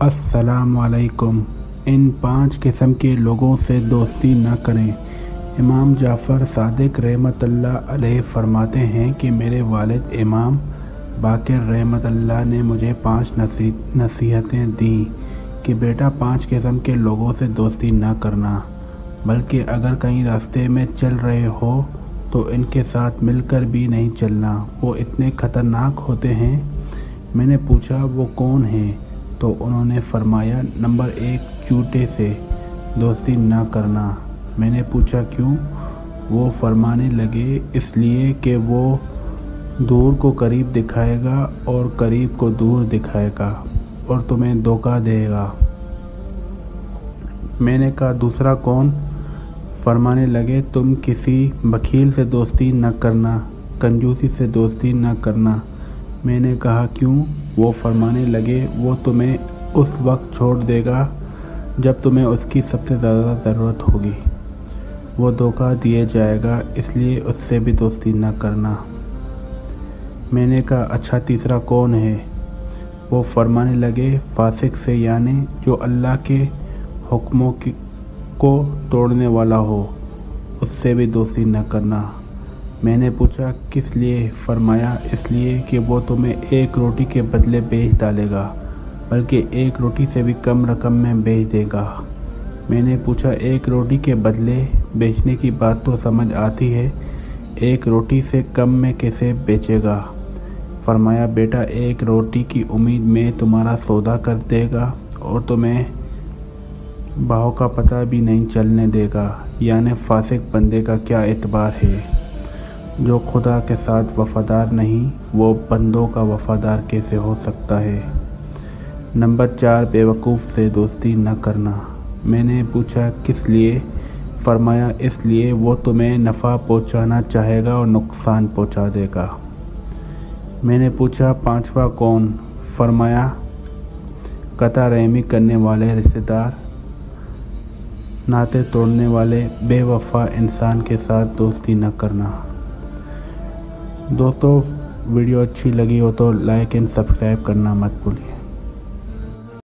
अस्सलामुअलैकुम। इन 5 किस्म के लोगों से दोस्ती न करें। इमाम जाफ़र सादिक रहमतुल्लाह अलैह फरमाते हैं कि मेरे वालिद इमाम बाक़िर रहमतुल्लाह ने मुझे 5 नसीहतें दी कि बेटा 5 किस्म के लोगों से दोस्ती न करना, बल्कि अगर कहीं रास्ते में चल रहे हो तो इनके साथ मिलकर भी नहीं चलना, वो इतने ख़तरनाक होते हैं। मैंने पूछा वो कौन हैं, तो उन्होंने फरमाया नंबर 1 चूटे से दोस्ती न करना। मैंने पूछा क्यों? वो फरमाने लगे इसलिए कि वो दूर को करीब दिखाएगा और करीब को दूर दिखाएगा और तुम्हें धोखा देगा। मैंने कहा दूसरा कौन? फरमाने लगे तुम किसी बखील से दोस्ती न करना, कंजूसी से दोस्ती न करना। मैंने कहा क्यों? वो फरमाने लगे वो तुम्हें उस वक्त छोड़ देगा जब तुम्हें उसकी सबसे ज़्यादा ज़रूरत होगी, वो धोखा दिए जाएगा, इसलिए उससे भी दोस्ती न करना। मैंने कहा अच्छा तीसरा कौन है? वो फरमाने लगे फासिक से, यानी जो अल्लाह के हुक्मों को तोड़ने वाला हो, उससे भी दोस्ती न करना। मैंने पूछा किस लिए? फरमाया इसलिए कि वो तुम्हें 1 रोटी के बदले बेच डालेगा, बल्कि 1 रोटी से भी कम रकम में बेच देगा। मैंने पूछा 1 रोटी के बदले बेचने की बात तो समझ आती है, 1 रोटी से कम में कैसे बेचेगा? फरमाया बेटा 1 रोटी की उम्मीद में तुम्हारा सौदा कर देगा और तुम्हें भाव का पता भी नहीं चलने देगा। यानी फासिक बंदे का क्या एतबार है? जो खुदा के साथ वफादार नहीं, वो बंदों का वफादार कैसे हो सकता है? नंबर 4 बेवकूफ़ से दोस्ती न करना। मैंने पूछा किस लिए? फरमाया इसलिए वो तुम्हें नफ़ा पहुंचाना चाहेगा और नुकसान पहुंचा देगा। मैंने पूछा 5वां कौन? फरमाया कता रहमी करने वाले रिश्तेदार, नाते तोड़ने वाले बेवफा इंसान के साथ दोस्ती न करना। दोस्तों वीडियो अच्छी लगी हो तो लाइक एंड सब्सक्राइब करना मत भूलिए।